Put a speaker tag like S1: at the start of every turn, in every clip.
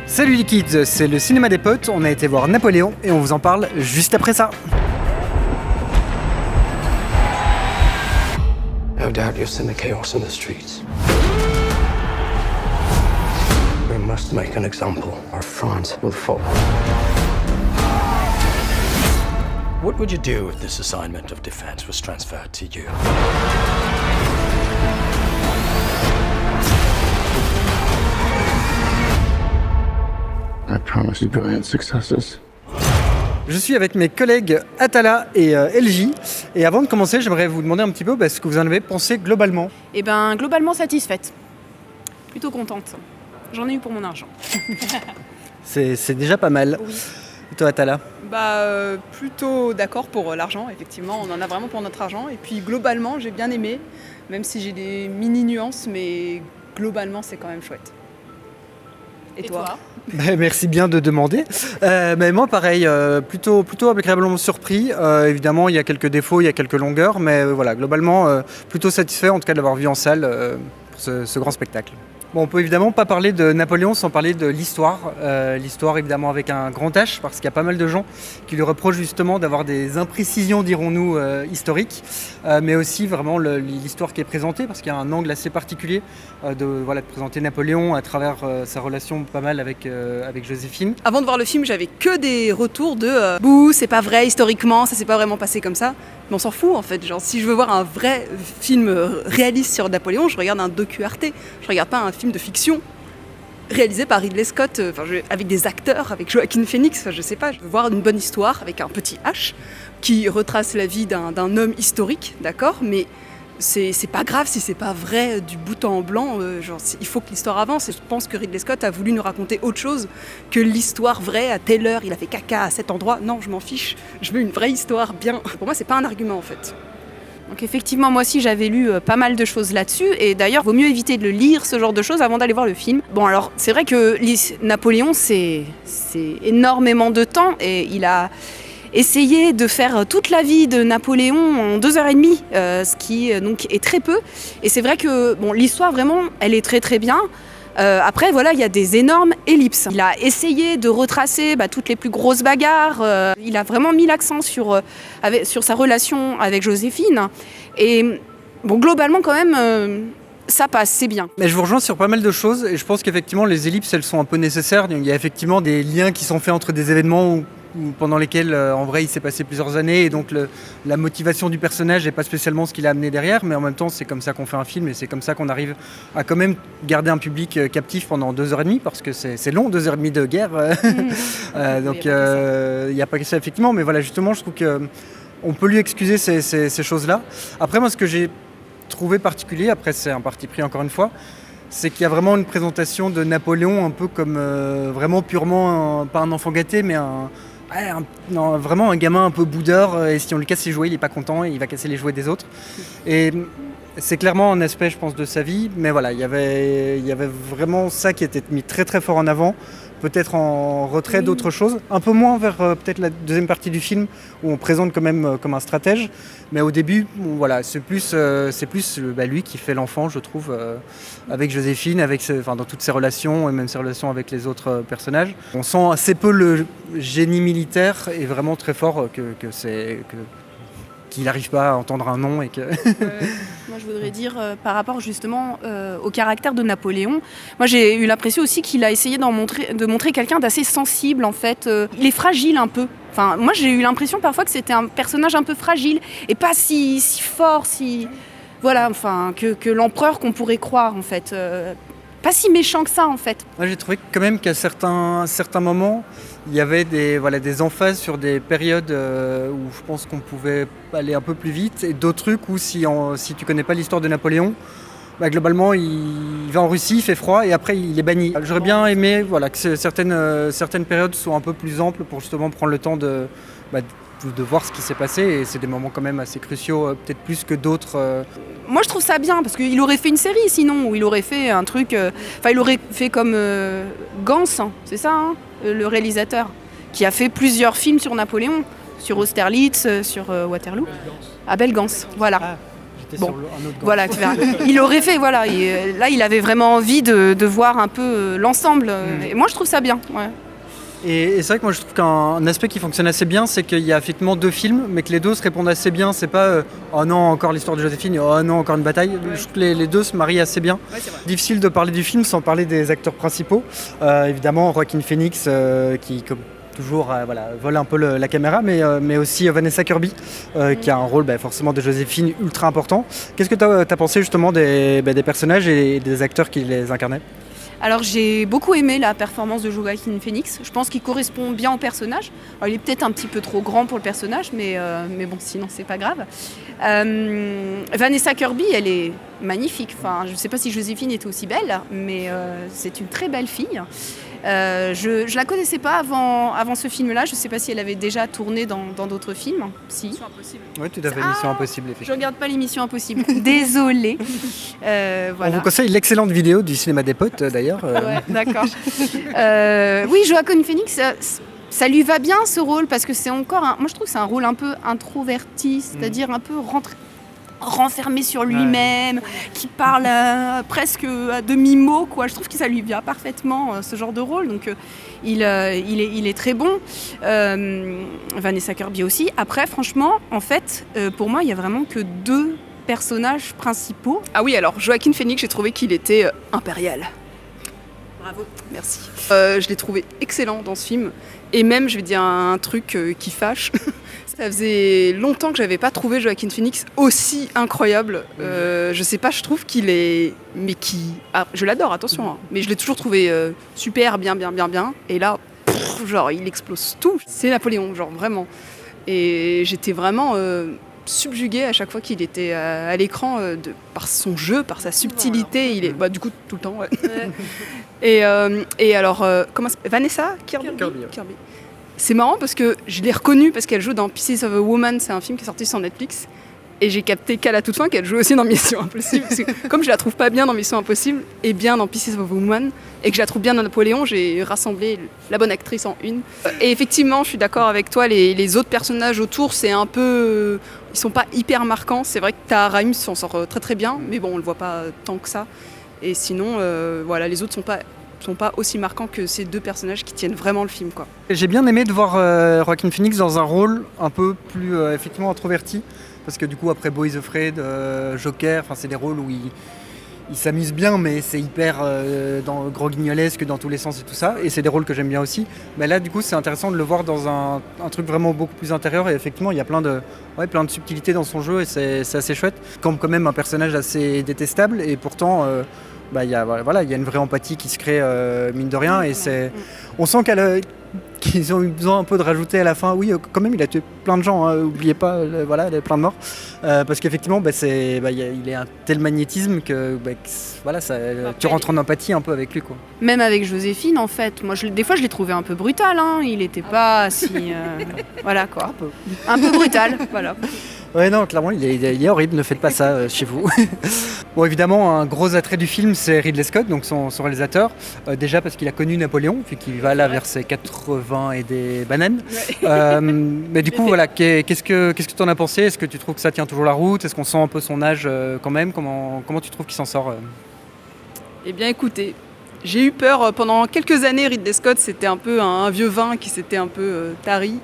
S1: Salut les kids, c'est le cinéma des potes, on a été voir Napoléon et on vous en parle juste après ça.
S2: No doubt you've seen the chaos in the streets. We must make an example, or France will fall. What would you do if this assignment of defense was transferred to you? I promise you brilliant successes.
S1: Je suis avec mes collègues Atala et LJ et avant de commencer j'aimerais vous demander un petit peu ce que vous en avez pensé globalement.
S3: Eh ben, globalement satisfaite. Plutôt contente. J'en ai eu pour mon argent.
S1: C'est déjà pas mal.
S3: Oui.
S1: Et toi Atala?
S4: Plutôt d'accord pour l'argent, effectivement. On en a vraiment pour notre argent. Et puis globalement, j'ai bien aimé, même si j'ai des mini-nuances, mais globalement, c'est quand même chouette. Et toi?
S1: Merci bien de demander. Mais moi pareil, plutôt agréablement surpris. Évidemment il y a quelques défauts, il y a quelques longueurs, mais voilà, globalement plutôt satisfait en tout cas de l'avoir vu en salle pour ce grand spectacle. Bon, on peut évidemment pas parler de Napoléon sans parler de l'histoire. L'histoire évidemment avec un grand H, parce qu'il y a pas mal de gens qui lui reprochent justement d'avoir des imprécisions, dirons-nous, historiques, mais aussi vraiment l'histoire qui est présentée, parce qu'il y a un angle assez particulier de présenter Napoléon à travers sa relation pas mal avec Joséphine.
S4: Avant de voir le film, j'avais que des retours de bouh, c'est pas vrai historiquement, ça s'est pas vraiment passé comme ça. Mais on s'en fout en fait. Genre, si je veux voir un vrai film réaliste sur Napoléon, je regarde un docu-Arte. Je regarde pas un film de fiction réalisé par Ridley Scott, avec des acteurs, avec Joaquin Phoenix, je sais pas. Je veux voir une bonne histoire avec un petit H qui retrace la vie d'un homme historique, d'accord, mais c'est pas grave si c'est pas vrai du bout en blanc. Il faut que l'histoire avance et je pense que Ridley Scott a voulu nous raconter autre chose que l'histoire vraie. À telle heure il a fait caca à cet endroit. Non, je m'en fiche, je veux une vraie histoire bien. Pour moi c'est pas un argument en fait.
S3: Donc effectivement, moi aussi j'avais lu pas mal de choses là-dessus, et d'ailleurs, vaut mieux éviter de le lire, ce genre de choses, avant d'aller voir le film. Bon, alors, c'est vrai que Napoléon, c'est énormément de temps, et il a essayé de faire toute la vie de Napoléon en 2h30, ce qui donc est très peu. Et c'est vrai que bon, l'histoire, vraiment, elle est très très bien. Après, voilà, il y a des énormes ellipses. Il a essayé de retracer toutes les plus grosses bagarres. Il a vraiment mis l'accent sur sa relation avec Joséphine. Et bon, globalement, quand même, ça passe, c'est bien.
S1: Mais je vous rejoins sur pas mal de choses et je pense qu'effectivement, les ellipses, elles sont un peu nécessaires. Il y a effectivement des liens qui sont faits entre des événements pendant lesquels, en vrai, il s'est passé plusieurs années et donc la motivation du personnage n'est pas spécialement ce qu'il a amené derrière, mais en même temps, c'est comme ça qu'on fait un film et c'est comme ça qu'on arrive à quand même garder un public captif pendant 2h30, parce que c'est long, 2h30 de guerre. Donc, il n'y a pas que ça, effectivement, mais voilà, justement, je trouve qu'on peut lui excuser ces choses-là. Après, moi, ce que j'ai trouvé particulier, après, c'est un parti pris encore une fois, c'est qu'il y a vraiment une présentation de Napoléon un peu comme vraiment purement, pas un enfant gâté, mais vraiment un gamin un peu boudeur, et si on lui casse ses jouets, il n'est pas content et il va casser les jouets des autres. Et c'est clairement un aspect, je pense, de sa vie, mais voilà, il y avait vraiment ça qui était mis très très fort en avant, peut-être en retrait d'autres choses, un peu moins vers peut-être la deuxième partie du film où on présente quand même comme un stratège, mais au début, bon, voilà, c'est plus lui qui fait l'enfant, je trouve, avec Joséphine, dans toutes ses relations et même ses relations avec les autres personnages. On sent assez peu le génie militaire et vraiment très fort qu'il n'arrive pas à entendre un nom et que...
S3: Moi, je voudrais dire, par rapport justement au caractère de Napoléon, moi j'ai eu l'impression aussi qu'il a essayé de montrer quelqu'un d'assez sensible, en fait. Il est fragile un peu. Enfin, moi j'ai eu l'impression parfois que c'était un personnage un peu fragile et pas si fort, voilà, enfin, que l'empereur qu'on pourrait croire, en fait. Pas si méchant que ça, en fait.
S1: Moi, j'ai trouvé quand même qu'à certains moments, il y avait des emphases sur des périodes où je pense qu'on pouvait aller un peu plus vite, et d'autres trucs où si tu connais pas l'histoire de Napoléon, globalement, il va en Russie, il fait froid et après il est banni. J'aurais bien aimé que certaines périodes soient un peu plus amples pour justement prendre le temps de voir ce qui s'est passé, et c'est des moments quand même assez cruciaux, peut-être plus que d'autres.
S3: Moi je trouve ça bien, parce qu'il aurait fait une série sinon, où il aurait fait un truc... il aurait fait comme Gans, c'est ça, hein, le réalisateur, qui a fait plusieurs films sur Napoléon, sur Austerlitz, sur Waterloo. Abel Gans, voilà.
S1: C'était sur un autre gant.
S3: Voilà, tu verras. Il aurait fait, voilà. Là, il avait vraiment envie de voir un peu l'ensemble. Et moi, je trouve ça bien. Ouais.
S1: Et c'est vrai que moi je trouve qu'un aspect qui fonctionne assez bien, c'est qu'il y a effectivement 2 films, mais que les 2 se répondent assez bien. C'est pas oh non, encore l'histoire de Joséphine, et oh non, encore une bataille. Je trouve que les 2 se marient assez bien.
S4: Ouais, c'est vrai.
S1: Difficile de parler du film sans parler des acteurs principaux. Évidemment, Joaquin Phoenix, qui comme toujours vole un peu la caméra, mais aussi Vanessa Kirby, qui a un rôle forcément de Joséphine ultra important. Qu'est-ce que tu as pensé justement des personnages et des acteurs qui les incarnaient ?
S3: Alors j'ai beaucoup aimé la performance de Joaquin Phoenix. Je pense qu'il correspond bien au personnage. Alors, il est peut-être un petit peu trop grand pour le personnage, mais bon, sinon c'est pas grave. Vanessa Kirby, elle est magnifique. Enfin, je ne sais pas si Joséphine était aussi belle, mais c'est une très belle fille. Je la connaissais pas avant ce film-là. Je ne sais pas si elle avait déjà tourné dans d'autres films. Si.
S4: Mission Impossible.
S1: Oui, tout à fait, Mission Impossible,
S3: Je
S1: effectivement.
S3: regarde pas l'émission Impossible. Désolée.
S1: On
S3: Voilà.
S1: vous conseille l'excellente vidéo du cinéma des potes, d'ailleurs.
S3: Ouais, d'accord. Oui, Joaquin Phoenix, ça lui va bien ce rôle parce que c'est encore moi je trouve que c'est un rôle un peu introverti, c'est-à-dire un peu renfermé sur lui-même, qui parle presque à demi-mot, quoi. Je trouve que ça lui vient parfaitement ce genre de rôle, donc il est très bon. Vanessa Kirby aussi. Après, franchement, en fait, pour moi, il y a vraiment que 2 personnages principaux.
S4: Ah oui, alors Joaquin Phoenix, j'ai trouvé qu'il était impérial. Bravo, merci. Je l'ai trouvé excellent dans ce film. Et même, je vais dire un truc qui fâche. Ça faisait longtemps que j'avais pas trouvé Joaquin Phoenix aussi incroyable. Je sais pas, je trouve qu'il est... je l'adore, attention. Hein. Mais je l'ai toujours trouvé super, bien. Et là, genre, il explose tout. C'est Napoléon, genre, vraiment. Et j'étais vraiment... subjugué à chaque fois qu'il était à l'écran par son jeu, par sa subtilité. Il est du coup tout le temps. Ouais. Et alors Vanessa Kirby. C'est marrant parce que je l'ai reconnue parce qu'elle joue dans Pieces of a Woman. C'est un film qui est sorti sur Netflix. Et j'ai capté qu'à la toute fin qu'elle joue aussi dans Mission Impossible. Parce que comme je la trouve pas bien dans Mission Impossible et bien dans Pieces of a Woman et que je la trouve bien dans Napoléon, j'ai rassemblé la bonne actrice en une. Et effectivement, je suis d'accord avec toi, les autres personnages autour, c'est un peu... ils sont pas hyper marquants. C'est vrai que Tahar Rahim s'en sort très très bien, mais bon, on le voit pas tant que ça. Et sinon, les autres sont pas aussi marquants que ces 2 personnages qui tiennent vraiment le film, quoi.
S1: J'ai bien aimé de voir Joaquin Phoenix dans un rôle un peu plus effectivement introverti, parce que du coup après Beau is Afraid, Joker, c'est des rôles où il s'amuse bien, mais c'est hyper gros guignolesque dans tous les sens et tout ça, et c'est des rôles que j'aime bien aussi. Mais là du coup c'est intéressant de le voir dans un truc vraiment beaucoup plus intérieur, et effectivement il y a plein de subtilités dans son jeu, et c'est assez chouette. Comme quand même un personnage assez détestable, et pourtant... il y a une vraie empathie qui se crée mine de rien, et on sent qu'ils ont eu besoin un peu de rajouter à la fin. Oui, quand même, il a tué plein de gens, hein, oubliez pas, il y a plein de morts. Parce qu'effectivement, il est un tel magnétisme que tu rentres en empathie un peu avec lui, quoi.
S3: Même avec Joséphine, en fait, moi, des fois, je l'ai trouvé un peu brutal. Hein. Il n'était pas si... voilà, quoi. Un peu brutal, voilà.
S1: Ouais, non, clairement, il est horrible, ne faites pas ça chez vous. Bon, évidemment, un gros attrait du film, c'est Ridley Scott, donc son réalisateur. Déjà parce qu'il a connu Napoléon, puis qu'il va là vers ses 80 et des bananes. Ouais. Mais du coup, voilà, qu'est-ce que tu en as pensé ? Est-ce que tu trouves que ça tient toujours la route ? Est-ce qu'on sent un peu son âge quand même ? Comment tu trouves qu'il s'en sort
S4: Eh bien, écoutez, j'ai eu peur pendant quelques années. Ridley Scott, c'était un peu un vieux vin qui s'était un peu tari.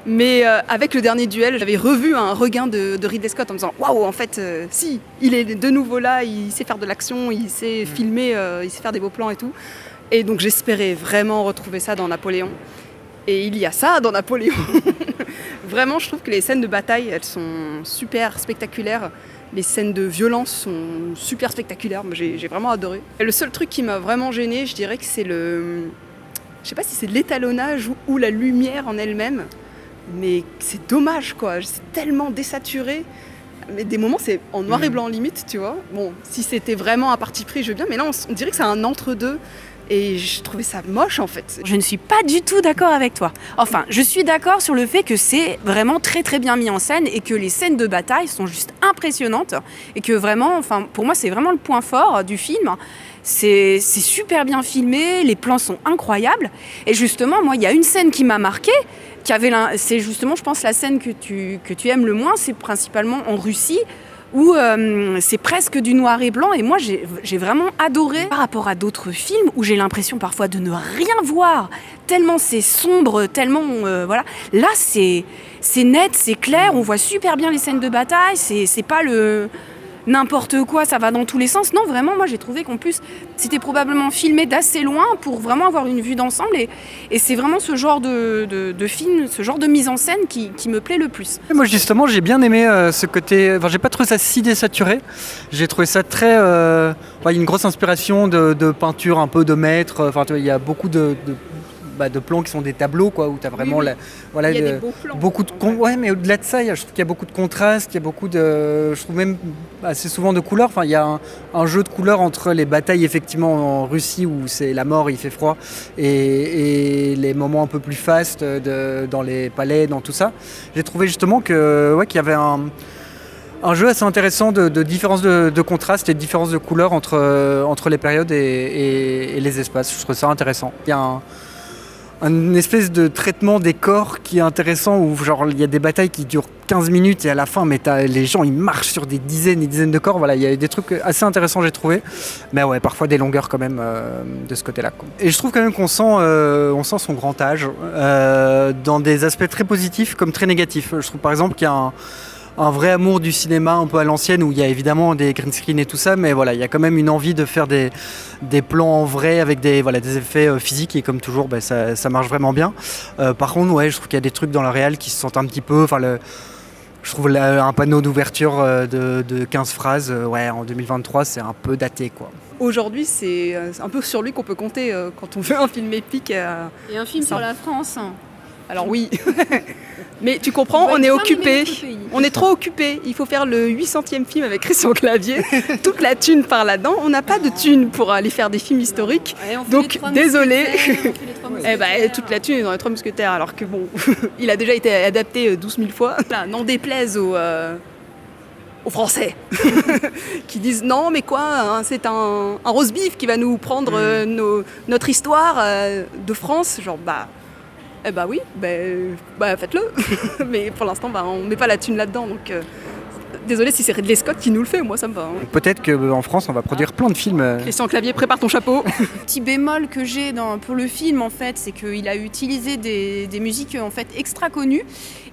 S4: Mais avec le dernier duel, j'avais revu un regain de Ridley Scott en me disant waouh, en fait, si, il est de nouveau là, il sait faire de l'action, il sait filmer, il sait faire des beaux plans et tout. Et donc j'espérais vraiment retrouver ça dans Napoléon. Et il y a ça dans Napoléon. Vraiment, je trouve que les scènes de bataille, elles sont super spectaculaires. Les scènes de violence sont super spectaculaires. Moi, j'ai vraiment adoré. Et le seul truc qui m'a vraiment gênée, je dirais que c'est je sais pas si c'est l'étalonnage ou la lumière en elle-même. Mais c'est dommage, quoi. C'est tellement désaturé. Mais des moments, c'est en noir et blanc limite, tu vois. Bon, si c'était vraiment un parti pris, je veux bien. Mais là, on dirait que c'est un entre-deux. Et je trouvais ça moche, en fait.
S3: Je ne suis pas du tout d'accord avec toi. Enfin, je suis d'accord sur le fait que c'est vraiment très très bien mis en scène et que les scènes de bataille sont juste impressionnantes. Et que vraiment, pour moi, c'est vraiment le point fort du film. C'est super bien filmé, les plans sont incroyables. Et justement, moi, il y a une scène qui m'a marquée. C'est justement, je pense, la scène que tu aimes le moins, c'est principalement en Russie, où c'est presque du noir et blanc. Et moi, j'ai vraiment adoré par rapport à d'autres films où j'ai l'impression parfois de ne rien voir, tellement c'est sombre, tellement... voilà. Là, c'est net, c'est clair, on voit super bien les scènes de bataille, c'est pas le... n'importe quoi, ça va dans tous les sens. Non, vraiment, moi j'ai trouvé qu'en plus, c'était probablement filmé d'assez loin pour vraiment avoir une vue d'ensemble. Et c'est vraiment ce genre de film, ce genre de mise en scène qui me plaît le plus.
S1: Et moi justement, j'ai bien aimé ce côté... Enfin, j'ai pas trouvé ça si désaturé. J'ai trouvé ça très... il y a une grosse inspiration de peinture, un peu de maître. Enfin, tu vois, il y a beaucoup de plans qui sont des tableaux, quoi, où tu as vraiment
S4: Il y a des beaux plans.
S1: beaucoup de ouais, mais au-delà de ça, je trouve qu'il y a beaucoup de contrastes, il y a beaucoup de, je trouve même assez souvent de couleurs. Enfin, il y a un jeu de couleurs entre les batailles effectivement en Russie où c'est la mort, il fait froid, et les moments un peu plus fastes dans les palais, dans tout ça. J'ai trouvé justement qu'il y avait un jeu assez intéressant de différence de contraste et de différence de couleurs entre les périodes et les espaces. Je trouve ça intéressant. Il y a une espèce de traitement des corps qui est intéressant, où genre il y a des batailles qui durent 15 minutes et à la fin les gens ils marchent sur des dizaines et dizaines de corps. Voilà, il y a des trucs assez intéressants, j'ai trouvé, mais ouais, parfois des longueurs quand même de ce côté là, quoi. Et je trouve quand même qu'on sent son grand âge dans des aspects très positifs comme très négatifs. Je trouve par exemple qu'il y a un vrai amour du cinéma un peu à l'ancienne, où il y a évidemment des green screen et tout ça, mais voilà, il y a quand même une envie de faire des plans en vrai avec des effets physiques, et comme toujours, ça marche vraiment bien. Par contre, ouais, je trouve qu'il y a des trucs dans le réel qui se sentent un petit peu... Je trouve un panneau d'ouverture de 15 phrases, en 2023, c'est un peu daté, quoi.
S4: Aujourd'hui, c'est un peu sur lui qu'on peut compter quand on veut un film épique.
S3: Et un film sur la France.
S4: Alors oui, mais tu comprends, on est occupé, on est trop occupé. Il faut faire le 800e film avec Christian Clavier, toute la thune part là-dedans. On n'a pas de thune pour aller faire des films historiques, donc désolé. Toute la thune est dans les Trois Mousquetaires, alors que bon, il a déjà été adapté 12 000 fois. Là, n'en déplaise aux Français qui disent non mais quoi, hein, c'est un roast beef qui va nous prendre notre histoire de France, genre oui, faites-le. Mais pour l'instant, on met pas la thune là-dedans. Donc, désolé si c'est Ridley Scott qui nous le fait, moi ça me va. Hein.
S1: Peut-être qu'en France, on va produire plein de films.
S4: Christian Clavier, prépare ton chapeau.
S3: Petit bémol que j'ai pour le film, en fait, c'est qu'il a utilisé des musiques en fait extra connues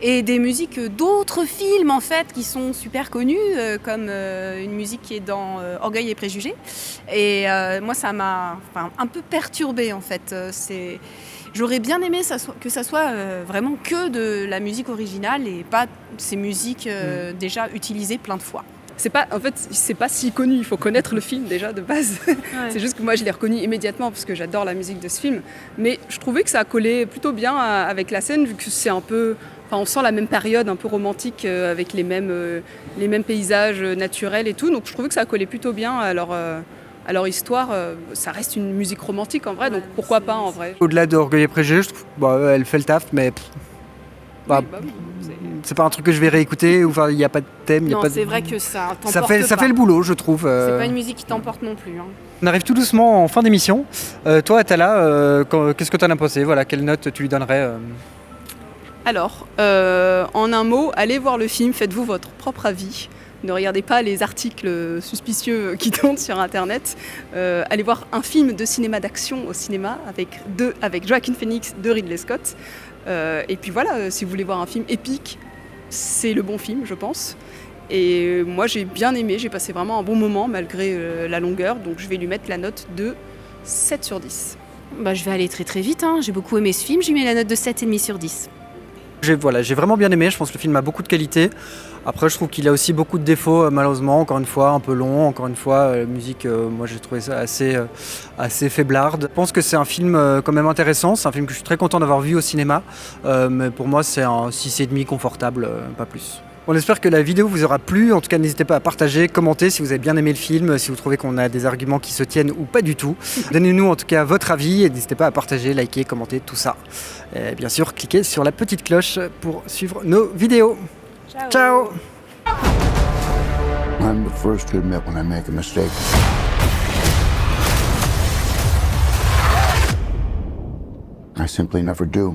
S3: et des musiques d'autres films en fait qui sont super connues, comme une musique qui est dans Orgueil et Préjugés. Et moi, ça m'a un peu perturbée en fait. J'aurais bien aimé que ça soit vraiment que de la musique originale et pas ces musiques déjà utilisées plein de fois.
S4: C'est pas si connu, il faut connaître le film déjà de base. Ouais. C'est juste que moi je l'ai reconnu immédiatement parce que j'adore la musique de ce film. Mais je trouvais que ça collait plutôt bien avec la scène, vu que c'est un peu... on sent la même période un peu romantique avec les mêmes paysages naturels et tout. Donc je trouvais que ça collait plutôt bien à leur histoire. Ça reste une musique romantique en vrai, donc pourquoi pas en vrai.
S1: Au-delà d'Orgueil et Préjugés, je trouve elle fait le taf, mais c'est pas un truc que je vais réécouter, il n'y a pas de thème.
S3: Non, c'est vrai que ça t'emporte
S1: ça fait le boulot, je trouve.
S3: C'est pas une musique qui t'emporte non plus. Hein.
S1: On arrive tout doucement en fin d'émission. Toi, Atala, qu'est-ce que tu en as pensé ? Voilà, quelle note tu lui donnerais
S4: Alors, en un mot, allez voir le film, faites-vous votre propre avis. Ne regardez pas les articles suspicieux qui tournent sur Internet. Allez voir un film de cinéma d'action au cinéma avec Joaquin Phoenix de Ridley Scott. Et puis voilà, si vous voulez voir un film épique, c'est le bon film, je pense. Et moi, j'ai bien aimé, j'ai passé vraiment un bon moment malgré la longueur. Donc je vais lui mettre la note de 7 sur 10.
S3: Je vais aller très très vite. Hein. J'ai beaucoup aimé ce film, j'ai mis la note de 7,5 sur 10.
S1: J'ai vraiment bien aimé, je pense que le film a beaucoup de qualité. Après, je trouve qu'il a aussi beaucoup de défauts, malheureusement, encore une fois, un peu long, encore une fois, la musique, moi j'ai trouvé ça assez faiblarde. Je pense que c'est un film quand même intéressant, c'est un film que je suis très content d'avoir vu au cinéma, mais pour moi c'est un 6,5 confortable, pas plus. On espère que la vidéo vous aura plu, en tout cas n'hésitez pas à partager, commenter si vous avez bien aimé le film, si vous trouvez qu'on a des arguments qui se tiennent ou pas du tout. Donnez-nous en tout cas votre avis et n'hésitez pas à partager, liker, commenter, tout ça. Et bien sûr, cliquez sur la petite cloche pour suivre nos vidéos. Ciao. Ciao.
S5: I'm the first to admit when I make a mistake. I simply never do.